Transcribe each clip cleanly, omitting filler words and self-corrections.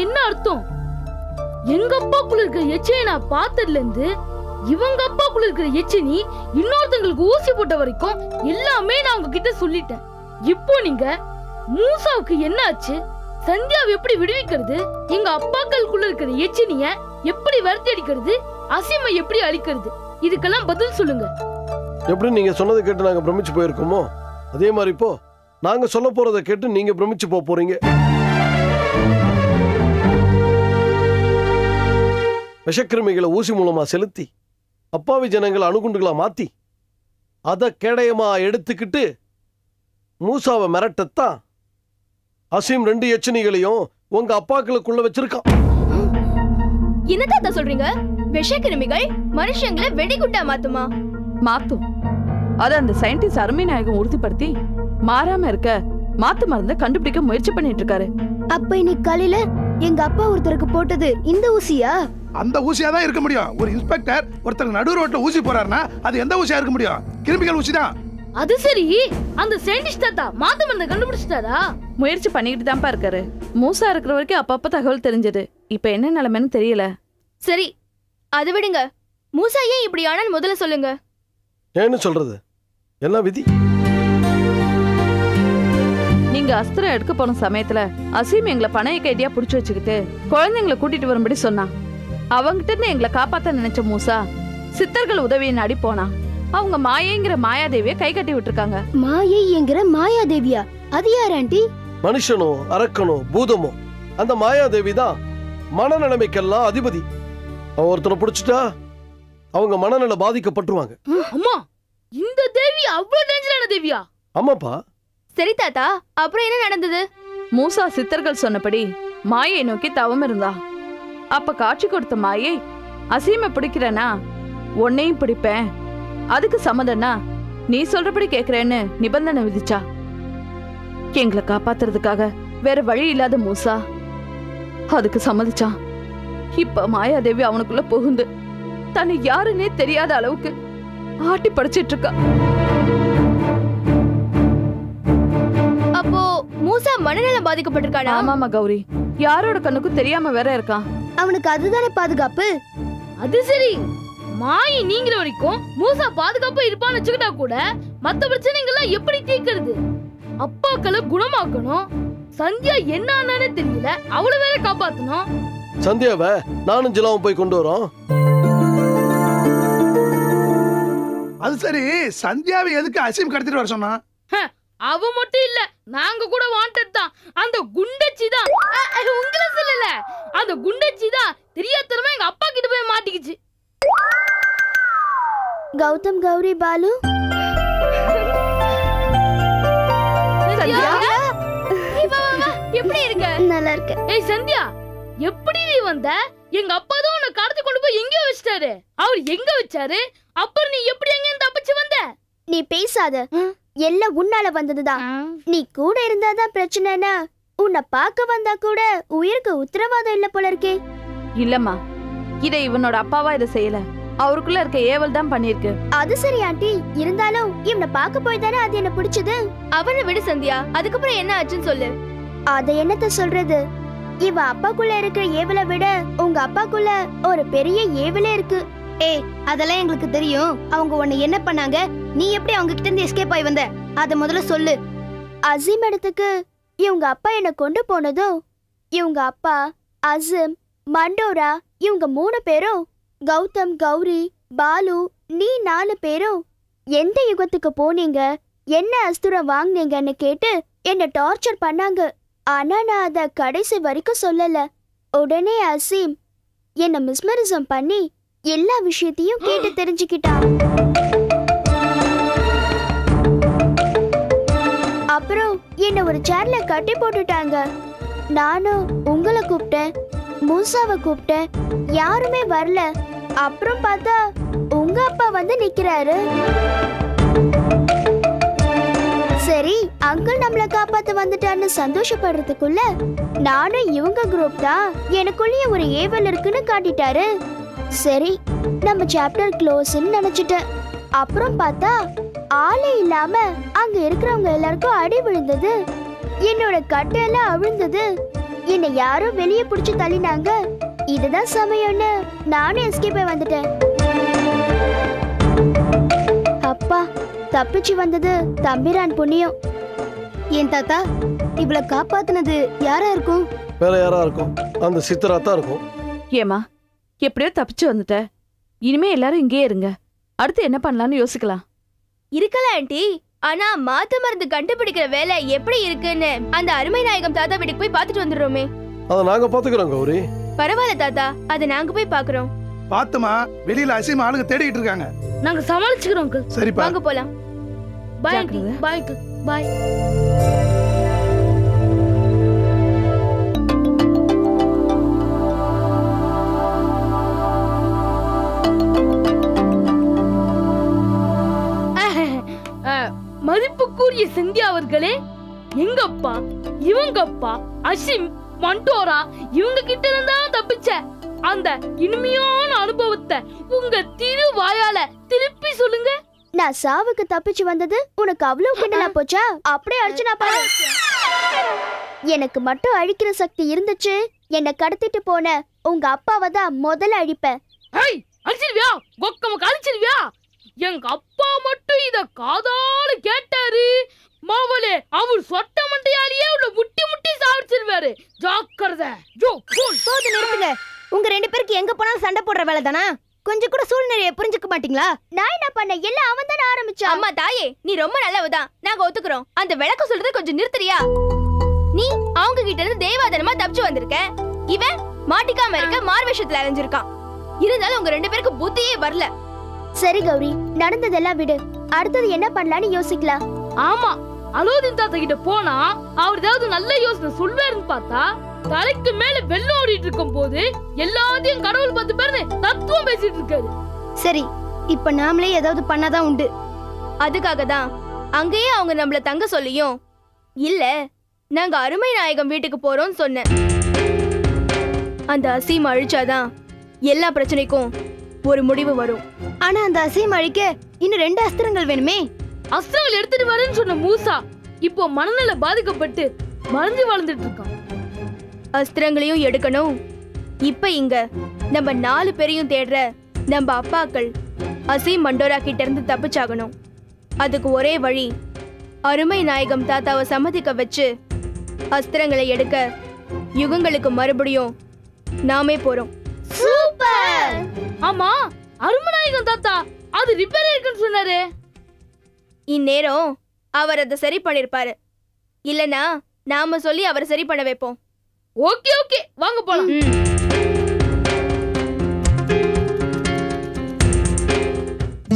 என்ன அர்த்தம்? எங்க அப்பாக்குள்ள இருக்கிற எச்சியை நான் பார்த்ததுல இருந்து இவங்க அப்பாக்குள்ள இருக்கிற எச்சினி இன்னொருத்தங்களுக்கு ஊசி போட்ட வரைக்கும் எல்லாமே நான் உங்ககிட்ட சொல்லிட்டேன். இப்போ நீங்க மூசாவுக்கு என்ன ஆச்சு, சந்தியாவை எப்படி விடுவிக்கிறது, எங்க அப்பாக்களுக்குள்ள இருக்கிற எச்சினிய எப்படி வருத்தி அடிக்கிறது, அசீமை எப்படி அழிக்கிறது, இதுக்கெல்லாம் பதில் சொல்லுங்க. எப்படி நீங்க சொன்னதை கேட்டு நாங்க பிரமிச்சு போயிருக்கோமோ அதே மாதிரி இப்போ நாங்க சொல்ல போறதை கேட்டு நீங்க பிரமிச்சு போறீங்க. விஷக்கிருமிகளை ஊசி மூலமா செலுத்தி அப்பாவி ஜனங்களை அணுகுண்டுகளா மாத்தி அதை கேடயமா எடுத்துக்கிட்டு மூசாவை மிரட்டத்தான் அசீம் 2 எச்சனிகளையும் உங்க அப்பாக்களுக்குள்ள வச்சிருக்கான். என்னதான் சொல்றீங்க? விஷக்கிருமிகள் மனுஷங்களை வெடிகுண்டா மாத்துமா? மாத்தும். அத அந்த சயின்டிஸ்ட் அருமைநாயகம் உறுதிப்படுத்தி மாறாம இருக்க மாத்து மருந்த கண்டுபிடிக்க முயற்சி பண்ணிட்டு இருக்காரு. அப்ப இன்னைக்கு காலையில எங்க அப்பா ஒருத்தருக்கு போட்டது இந்த ஊசியா? அந்த ஊசியா தான் இருக்க முடியும். ஒரு இன்ஸ்பெக்டர் ஒருத்தர் நடு ரோட்ல ஊசி போறாருன்னா அது எந்த ஊசியா இருக்க முடியும்? கிருமிகள் ஊசி தான். அது சரி, அந்த சயின்டிஸ்ட் தாத்தா மாத்து மருந்த கண்டுபிடிச்சிட்டாரா? முயற்சி பண்ணிக்கிட்டு தான்ப்பா இருக்காரு. மூசா இருக்கிற வரைக்கும் அப்பப்ப தகவல் தெரிஞ்சது. இப்ப என்ன நிலைமைன்னு தெரியல. சரி, அது விடுங்க. மூசா ஏன் இப்படி ஆனான்னு முதல்ல சொல்லுங்க. ஏன்னு சொல்றது எல்லாம் விதி. நீங்க அஸ்திரம் எடுக்க போன சமயத்துல அசீம் எங்களை பணைய கைதியா புடிச்சு வச்சுக்கிட்டு குழந்தைங்களை கூட்டிட்டு வரும்படி சொன்னா. அவங்கிட்ட இருந்து எங்களை காப்பாத்த நினைச்ச மூசா சித்தர்கள் உதவியை நாடி போனா. அவங்க மாயைங்கிற மாயாதேவிய கை கட்டி விட்டுருக்காங்க. மாயைங்கிற மாயாதேவியா? அது யார் ஆண்டி? மனுஷனோ அரக்கனோ பூதமோ அந்த மாயாதேவி தான் மனநிலைமைக்கெல்லாம் அதிபதி. அவ ஒருத்தனை பிடிச்சிட்டா அவங்க மனநல பாதிக்கப்பட்டுருவாங்க. அம்மா, இந்த தேவி அவ்வளவு டேஞ்சரான தேவியா? ஆமாப்பா. சரி தாத்தா, அப்புறம் என்ன நடந்தது? மூசா சித்தர்கள் சொன்னபடி மாயை நோக்கி தவம் இருந்தா. அப்ப காட்சி கொடுத்த மாயை அசீமை பிடிக்கிறனா உன்னையும் பிடிப்பேன், அதுக்கு சம்மதம்னா நீ சொல்றபடி கேக்குறேன்னு நிபந்தனை விதிச்சா. எங்களை காப்பாத்துறதுக்காக வேற வழி இல்லாத மூசா அதுக்கு சம்மதிச்சான். இப்ப மாயாதேவி அவனுக்குள்ள புகுந்து தன்னை யாருன்னே தெரியாத அளவுக்கு ஆட்டி படைச்சிட்டு இருக்கா. அப்போ மூசா மனநலம் பாதிக்கப்பட்டிருக்கானா? ஆமாமா கௌரி, யாரோட கண்ணுக்கும் தெரியாம வேற இருக்கான். அவனுக்கு அதுதானே பாதுகாப்பு. அது சரி, மாயி நீங்கிற வரைக்கும் மூசா பாதுகாப்பா இருப்பான்னு வச்சுக்கிட்டா கூட மத்த பிரச்சனைகள்லாம் எப்படி தீர்க்கிறது? அப்பாக்களை குணமாக்கணும். சந்தியா என்ன ஆனானே தெரியல, அவளை வேற காப்பாத்தணும். சந்தியாவை நானும் ஜிலாவும் போய் கொண்டு வரோம். அது சரி, சந்தியாவை எதுக்கு அசீம் கடத்திட்டு வர சொன்னா? அவ மட்டும் இல்ல, நாங்க கூட வாண்டட் தான். அந்த குண்டச்சி தான். உங்களை சொல்லல, அந்த குண்டச்சி தான் தெரியாதனமா எங்க அப்பா கிட்ட போய் மாட்டிக்கிச்சு. கௌதம், கௌரி, பாலு, எப்படி இருக்க? நல்லா இருக்க. ஏய் சந்தியா, எப்படி நீ வந்த? எங்க அப்பா தான் உன்னை கடத்தி கொண்டு போய் எங்கேயோ வச்சிட்டாரு. அவர் எங்க வச்சாரு? அப்புறம் நீ எப்படி எங்க தப்பிச்சு வந்த? நீ பேசாத, எல்லாம் உன்னால வந்ததுதான். நீ கூட இருந்தாதான் பிரச்சனைனா உன்னை பார்க்க வந்தா கூட உயிருக்கு உத்தரவாதம் இல்ல போல இருக்கே. இல்லம்மா, இதை இவனோட அப்பாவா இதை செய்யல, அவருக்குள்ள இருக்க ஏவல் தான் பண்ணிருக்கு. அது சரி ஆண்டி, இருந்தாலும் இவனை பார்க்க போய் தானே அது என்ன பிடிச்சது. அவனை விடு சந்தியா, அதுக்கப்புறம் என்ன ஆச்சுன்னு சொல்லு. அத என்னத்த சொல்றது, இவ அப்பாக்குள்ள இருக்கிற ஏவலை விட உங்க அப்பாக்குள்ள ஒரு பெரிய ஏவலே இருக்கு. ஏய், அதெல்லாம் எங்களுக்கு தெரியும். அவங்க உன்னை என்ன பண்ணாங்க, நீ எப்படி அவங்க கிட்ட இருந்து எஸ்கேப் ஆகி வந்த, அத முதல்ல சொல்லு. அசீம் இடத்துக்கு இவங்க அப்பா என்ன கொண்டு போனதும் இவங்க அப்பா அசீம், மண்டோரா இவங்க 3 பேரும், கௌதம், கௌரி, பாலு, நீ 4 பேரும் எந்த யுகத்துக்கு போனீங்க, என்ன அஸ்திரம் வாங்குனீங்கன்னு கேட்டு என்ன டார்ச்சர் பண்ணாங்க. ஆனா நான் அத கடைசி வரைக்கும் சொல்லல. உடனே அசீம் என்ன மிஸ்மரிசம் பண்ணி எல்லா விஷயத்தையும் கேட்டு தெரிஞ்சுக்கிட்டான். அப்புறம் என்ன ஒரு சேர்ல கட்டி போட்டுட்டாங்க. நானும் உங்களை கூப்பிட்டேன், மூசாவை கூப்பிட்டேன், யாருமே வரல. அப்புறம் பார்த்தா உங்க அப்பா வந்து நிக்கிறாரு. சரி, அங்கிள் நம்மள காப்பாத்த வந்துட்டான்னு சந்தோஷப்படுறதுக்குள்ள நானும் இவங்க குரூப் தான் எனக்குள்ளேயே ஒரு ஏவல் இருக்குன்னு காட்டிட்டாரு. சரி, நம்ம சாப்டர் க்ளோஸ்ன்னு நினைச்சிட்டேன். அப்புறம் பார்த்தா ஆளே இல்லாம அங்க இருக்கிறவங்க எல்லாருக்கும் அடி விழுந்தது. என்னோட கட்டெல்லாம் அவிழ்ந்தது. என்னை யாரோ வெளியே புடிச்சு தள்ளினாங்க. இதுதான் சமயம்னு நானும் எஸ்கேப் ஆகி வந்துட்டேன். அப்பா, தப்பிச்சு வந்தது தம்பிரான் புண்ணியம். என் தாத்தா இவளை காப்பாத்துனது யாரா இருக்கும்? வேற யாரா இருக்கும்? அந்த சித்தரா தான் இருக்கும். ஏமா, எப்படியோ தப்பிச்சு வந்துட்ட. இனிமே எல்லாரும் இங்கேயே இருங்க. அடுத்து என்ன பண்ணலாம்னு யோசிக்கலாம். இருக்கலாம் ஆண்டி. ஆனா மாத்து மருந்து கண்டுபிடிக்கிற வேலை எப்படி இருக்குன்னு அந்த அருமை நாயகம் தாத்தா வீட்டுக்கு போய் பாத்துட்டு வந்துடுறோமே. அதை நாங்க பாத்துக்கிறோம் கௌரி. பரவாயில்ல தாத்தா, அதை நாங்க போய் பாக்குறோம். பாத்துமா, வெளியில அசீம் ஆளுங்க தேடிட்டு இருக்காங்க. நாங்க சமாளிச்சுக்கிறோம் அங்கிள். சரிப்பா, வாங்க போலாம். Bye aunty. Bye uncle. Bye. மதிப்புக்குரிய சிந்தியா அவர்களே, எங்கப்பா இவங்கப்பா அசிம் மண்டோரா இவங்க கிட்ட இருந்தா தப்பிச்ச அந்த இனிமையான அனுபவத்தை உங்க திரு வாயால திருப்பி சொல்லுங்க. நான் சாவுக்கு தப்பிச்சு வந்தது உனக்கு அவ்வளவு கிண்டலா போச்சா? அப்படியே அடிச்சுனா பாரு. எனக்கு மட்டும் அழிக்கிற சக்தி இருந்துச்சு, என்ன கடத்திட்டு போன உங்க அப்பாவை தான் முதல்ல அழிப்பேன். அழிச்சிருவியா? கொக்கம அழிச்சிருவியா? எங்க அப்பா மட்டும் இத காதால கேட்டாரு, மாவளே அவர் சொட்ட மண்டையாலேயே உள்ள முட்டி முட்டி சாவடிச்சிருவாரு. ஜாக்கிரதை. போது நிறுத்துங்க. உங்க ரெண்டு பேருக்கு எங்க போனாலும் சண்டை போடுற வேலை தானா? கொஞ்சம் கூட சூழ்நிலையை புரிஞ்சுக்க மாட்டீங்களா? நான் என்ன பண்ண? எல்லாம் அவன் தானே ஆரம்பிச்சான். அம்மா தாயே, நீ ரொம்ப நல்லவதான், நாங்க ஒத்துக்கிறோம். அந்த விளக்க சொல்றத கொஞ்சம் நிறுத்துறியா? நீ அவங்க கிட்ட இருந்து தேவாதனமா தப்பிச்சு வந்திருக்க, இவன் மாட்டிக்காம இருக்க மார்வேஷத்துல அலைஞ்சிருக்கான். இருந்தாலும் உங்க ரெண்டு பேருக்கு புத்தியே வரல. சரி கௌரி, நடந்ததெல்லாம் விடு. அடுத்தது என்ன பண்ணலாம்னு யோசிக்கலாம். ஆமா, அலோதீன் தாத்தா கிட்ட போனா அவர் ஏதாவது நல்ல யோசனை சொல்வாருன்னு பார்த்தா தலைக்கு மேல வெள்ளம் ஓடிட்டு இருக்கும் போது எல்லாத்தையும் கடவுள் பார்த்து பாருன்னு தத்துவம் பேசிட்டு இருக்காரு. சரி, இப்ப நாமளே ஏதாவது பண்ணாதான் உண்டு. அதுக்காக தான் அங்கேயே அவங்க நம்மள தங்க சொல்லியும் இல்ல நாங்க அருமை நாயகம் வீட்டுக்கு போறோம்னு சொன்னேன். அந்த அசீம் அழிச்சாதான் எல்லா பிரச்சனைக்கும் ஒரு முடிவு வரும். ஆனா அந்த அசீம் அழிக்க இன்னும் 2 அஸ்திரங்கள் வேணுமே. அஸ்திரங்கள் எடுத்துட்டு வரேன்னு சொன்ன மூசா இப்போ மனநல பாதிக்கப்பட்டு மறைஞ்சு வாழ்ந்துட்டு இருக்கான். அஸ்திரங்களையும் எடுக்கணும். இப்ப இங்க நம்ம 4 பேரையும் தேடுற நம்ம அப்பாக்கள் அசீம் மண்டோரா கிட்ட இருந்து தப்பிச்சாகணும். அதுக்கு ஒரே வழி அருமை நாயகம் தாத்தாவை சம்மதிக்க வச்சு அஸ்திரங்களை எடுக்க யுகங்களுக்கு மறுபடியும் நாமே போறோம். சூப்பர். ஆமா, அருமநாயகம் தாத்தா அது ரிப்பேர் இருக்குன்னு சொன்னாரு. இந்நேரம் அவர் அதை சரி பண்ணிருப்பாரு. இல்லனா நாம சொல்லி அவரை சரி பண்ண வைப்போம். ஓகே ஓகே, வாங்க போலாம்.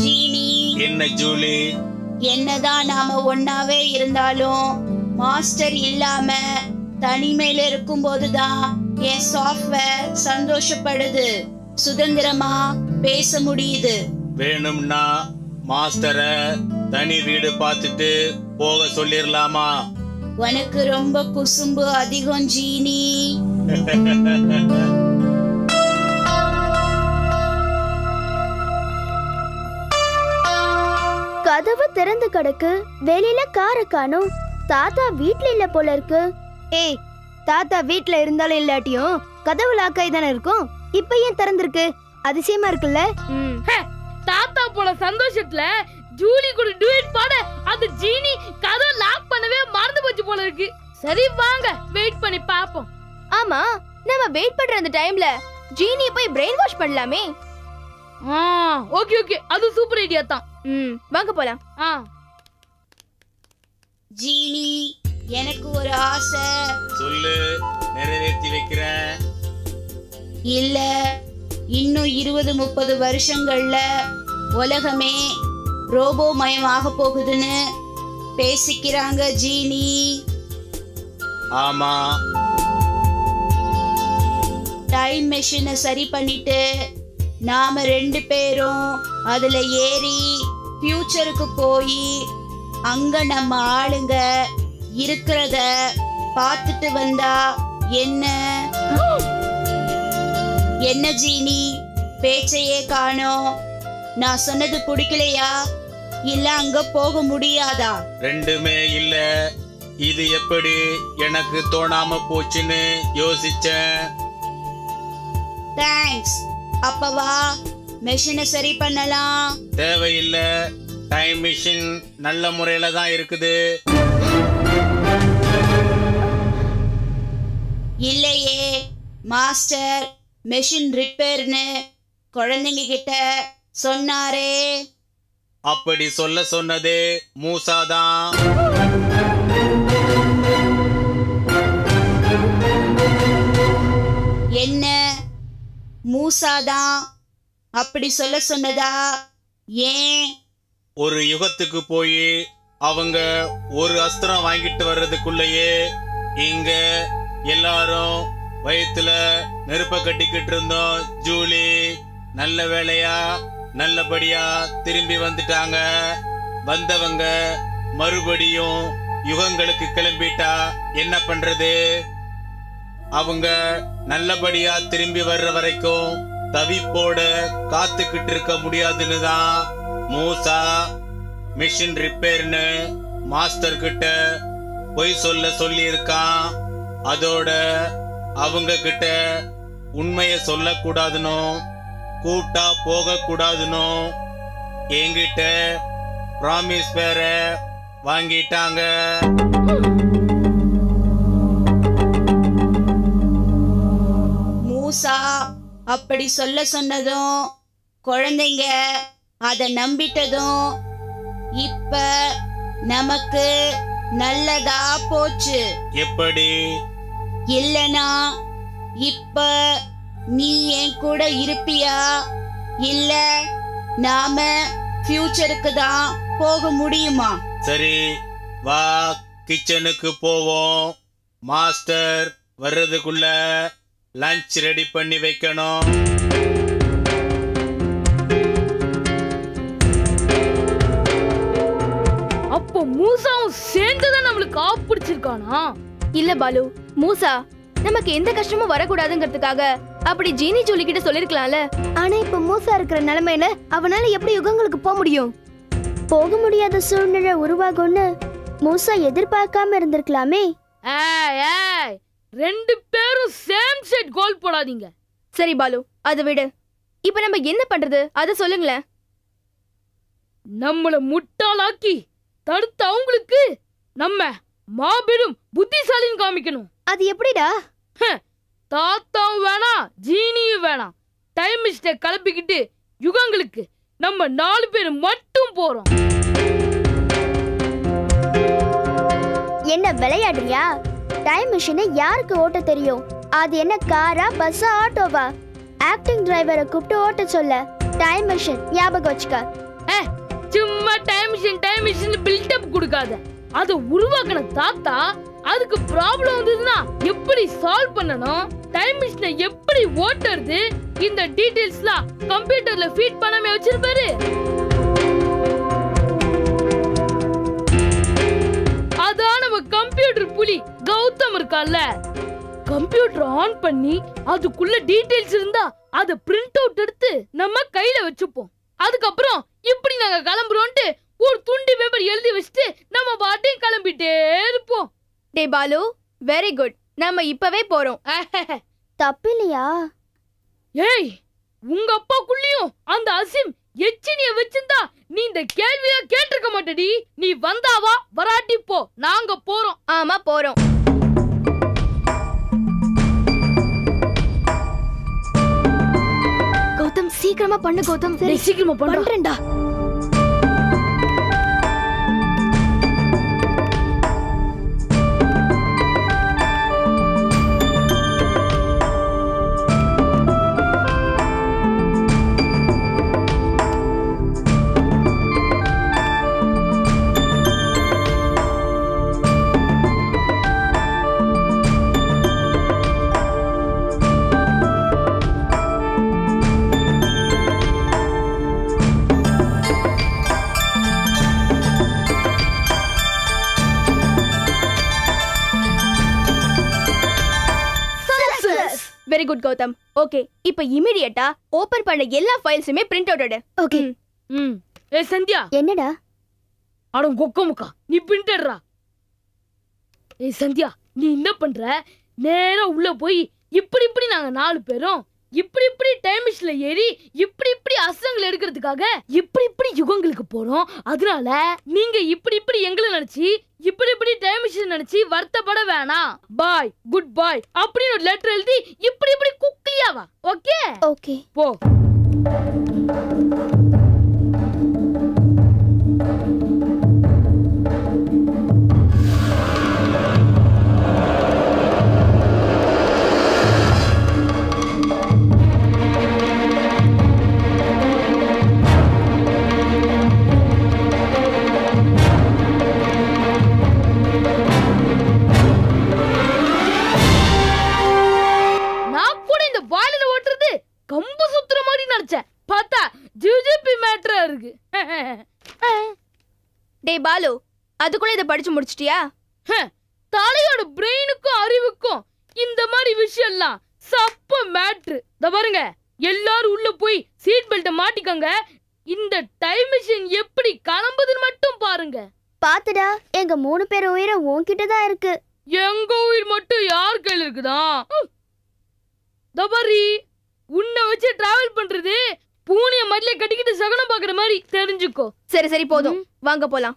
ஜீனி, என்ன ஜூலி, என்னதான் நாம ஒன்னாவே இருந்தாலும் மாஸ்டர் இல்லாம தனிமையில இருக்கும் போதுதான் என் சாஃப்ட்வேர் சந்தோஷப்படுது, சுதந்திரமா பேச முடியுது. வேணும்னா மாஸ்டரை தனி வீடு பார்த்துட்டு போக சொல்லிரலாமா? உனக்கு ரொம்ப குசும்பு அதிகம் ஜீனி. கதவு திறந்து கிடக்கு, வெளியில காரை காணோம். தாத்தா வீட்ல இல்ல போல இருக்கு. ஏய், தாத்தா வீட்ல இருந்தாலும் இல்லாட்டியும் கதவு லாக்காய் தானே இருக்கும். இப்ப ஏன் திறந்திருக்கு? அதிசயமா இருக்குல்ல. தாத்தா போல சந்தோஷத்துல ஜூலி கூட டுயட் பாட அந்த ஜீனி கதவு லாக் பண்ணவே மறந்து போச்சு போல இருக்கு. சரி வாங்க வெயிட் பண்ணி பாப்போம். ஆமா, நம்ம வெயிட் பண்ற அந்த டைம்ல ஜீனி போய் பிரெயின் வாஷ் பண்ணலாமே. ஓகே ஓகே, அது சூப்பர் ஐடியா தான். வாங்க போலாம். ஜீனி, எனக்கு ஒரு ஆசை. சொல்லு, நிறைவேற்றி வைக்கிறேன். இல்ல, இன்னும் 20-30 வருஷங்கள்ல உலகமே ரோபோ மயமாக போகுதுன்னு பேசிக்கிறாங்க ஜீனி. ஆமா, டைம் மெஷினை சரி பண்ணிட்டு நாம 2 பேரும் அதுல ஏறி ஃபியூச்சருக்கு போய் அங்க நம்ம ஆளுங்க இருக்கிறத பார்த்துட்டு வந்தா என்ன? என்ன ஜீனி, பேச்சையே காணோம். நான் சொன்னது பிடிக்கலையா, இல்ல அங்க போக முடியாதா? ரெண்டுமே இல்ல. இது எப்படி எனக்கு தோணாம போச்சுன்னு யோசிச்சேன். தேங்க்ஸ். அப்பவா மெஷினை சரி பண்ணலாம். தேவையில்ல, டைம் மிஷின் நல்ல முறையில தான் இருக்குது. இல்லையே மாஸ்டர், மெஷின் ரிப்பேர்னு குழந்தைங்க கிட்ட சொன்னாரே. அப்படி சொல்ல சொன்னதே மூசாதான். என்ன, மூசாதான் அப்படி சொல்ல சொன்னதா? ஏன்? ஒரு யுகத்துக்கு போய் அவங்க ஒரு அஸ்திரம் வாங்கிட்டு வர்றதுக்குள்ளேயே இங்க எல்லாரும் வயித்துல நெருப்ப கட்டிக்கிட்டு இருந்தோம். ஜூலி, நல்ல வேளையா நல்லபடியா திரும்பி வந்துட்டாங்க. வந்தவங்க மறுபடியும் யுகங்களுக்கு கிளம்பிட்டா என்ன பண்றது? அவங்க நல்லபடியா திரும்பி வர்ற வரைக்கும் தவிப்போட காத்துக்கிட்டு இருக்க முடியாதுன்னு தான் மூசா மிஷின் ரிப்பேர்னு மாஸ்டர் கிட்ட பொய் சொல்லி இருக்கான். அதோட அவங்க கிட்ட உண்மையை சொல்லக்கூடாதுன்னு, கூட்டா போக கூடாதுன்னு என்கிட்ட ப்ராமிஸ் வேற வாங்கிட்டாங்க. மூசா அப்படி சொல்ல சொன்னதும் குழந்தைங்க அத நம்பிட்டதும் இப்ப நமக்கு நல்லதா போச்சு. எப்படி? இல்லனா இப்ப நீ என் கூட இருப்பியா? இல்ல நாம ஃபியூச்சருக்கு தான் போக முடியுமா? சரி, வா கிச்சனுக்கு போவோம். மாஸ்டர் வர்றதுக்குள்ள லஞ்ச் ரெடி பண்ணி வைக்கணும். அப்போ மூசாவும் சேர்ந்துதான் நம்மளுக்கு பிடிச்சிருக்கானா? இல்ல பாலு, மூசா நமக்கு எந்த கஷ்டமும் வரக்கூடாதுங்கிறதுக்காக அப்படி ஜீனி ஜூலி கிட்ட சொல்லிருக்கலாம்ல. ஆனா இப்ப மூசா இருக்கிற நிலைமையில அவனால எப்படி யுகங்களுக்கு போக முடியும்? போக முடியாத சூழ்நிலை உருவாகும்னு மூசா எதிர்பார்க்காம இருந்திருக்கலாமே. ஏய், 2 பேரும் சேம் செட் கோல் போடாதீங்க. சரி பாலு, அதை விடு. இப்ப நம்ம என்ன பண்றது அத சொல்லுங்களேன். நம்மள முட்டாளாக்கி தடுத்த அவங்களுக்கு நம்ம மாபெரும் புத்திசாலின்னு காமிக்கணும். அது எப்படிடா? தாத்தாவும் வேணாம், ஜீனியும் வேணாம். டைம் மிஷினை கிளப்பிக்கிட்டு யுகங்களுக்கு நம்ம 4 பேர் மட்டும் போறோம். என்ன விளையாடுறியா? டைம் மிஷினை யாருக்கு ஓட்ட தெரியும்? அது என்ன காரா, பஸ்ஸா, ஆட்டோவா? ஆக்டிங் டிரைவரை கூப்பிட்டு ஓட்ட சொல்ல. டைம் மிஷின் ஞாபகம் வச்சுக்க. சும்மா டைம் மிஷின் பில்டப் கொடுக்காத. அதை உருவாக்கின தாத்தா அதுக்கு ப்ராப்ளம் வந்ததுன்னா எப்படி சால்வ் பண்ணணும், டைம் மிஷினை எப்படி ஓட்டுறது, இந்த டீடைல்ஸ்லாம் கம்ப்யூட்டர்ல ஃபீட் பண்ணாம வச்சிருப்பாரு. அதான் நம்ம கம்ப்யூட்டர் புலி கௌதம் இருக்கான்ல, கம்ப்யூட்டர் ஆன் பண்ணி அதுக்குள்ள டீடைல்ஸ் இருந்தா அதை பிரிண்ட் அவுட் எடுத்து நம்ம கையில வச்சுப்போம். அதுக்கப்புறம் இப்படி நாங்க கிளம்புறோம்ட்டு ஒரு துண்டி பேப்பர் எழுதி வச்சுட்டு நம்ம பாட்டையும் கிளம்பிட்டே இருப்போம். டே பாலு, வெரி குட். நம்ம இப்பவே போறோம். தப்பில்லையா? ஏய், உங்க அப்பாக்குள்ளயும் அந்த அசிம் எச்சினிய வச்சிருந்தா நீ இந்த கேள்வியா கேட்டிருக்க மாட்டடி. நீ வந்தாவா வராட்டி போ, நாங்க போறோம். ஆமா போறோம். கௌதம் சீக்கிரமா பண்ணு கௌதம். டேய், சீக்கிரமா பண்றேன்டா. Very good Gautham. ஓகே, இப்போ இமிடியேட்டா ஓபன் பண்ண எல்லா ஃபைல்ஸுமே பிரிண்ட் அவுட் எடு. ஓகே. ஏய் சந்தியா. என்னடா? அட கொக்கமுக்கா, நீ பிரிண்டர்ரா. ஏய் சந்தியா, நீ என்ன பண்ற? நேரா உள்ள போய் இப்படி நாங்க 4 பேரும் இப்படி டைம் மிஷின்ல ஏறி இப்படி அசங்கள் எடுக்கிறதுக்காக இப்படி யுகங்களுக்கு போறோம். அதனால நீங்க இப்படி எங்களை நினைச்சு இப்படி டைம் மிஷின் நினைச்சு வருத்தப்பட வேணாம். பாய், குட் பாய் அப்படின்னு ஒரு லெட்டர் எழுதி இப்படி குக்லியாவா. ஓகே ஓகே போ. கம்பு சுத்துற மாதிரி நினைச்சேன், பார்த்தா ஜிஜிபி மேட்டரா இருக்கு. டேய் பாலு, அதுக்குள்ள இத படிச்சு முடிச்சிட்டியா? தலையோட பிரெயினுக்கும் அறிவுக்கும் இந்த மாதிரி விஷயம் எல்லாம் சப்ப மேட்ரு. இத பாருங்க, எல்லாரும் உள்ள போய் சீட் பெல்ட்ட மாட்டிக்கங்க. இந்த டைம் மிஷின் எப்படி கிளம்புதுன்னு மட்டும் பாருங்க. பாத்துடா, எங்க 3 பேர் உயிரை உன்கிட்ட தான் இருக்கு. எங்க உயிர் மட்டும் யார் கையில இருக்குதா? தபாரி, உன்னை வச்சு டிராவல் பண்றது பூனைய மடியில கட்டிக்கிட்டு சகனம் பாக்குற மாதிரி தெரிஞ்சுக்கோ. சரி போதும், வாங்க போலாம்.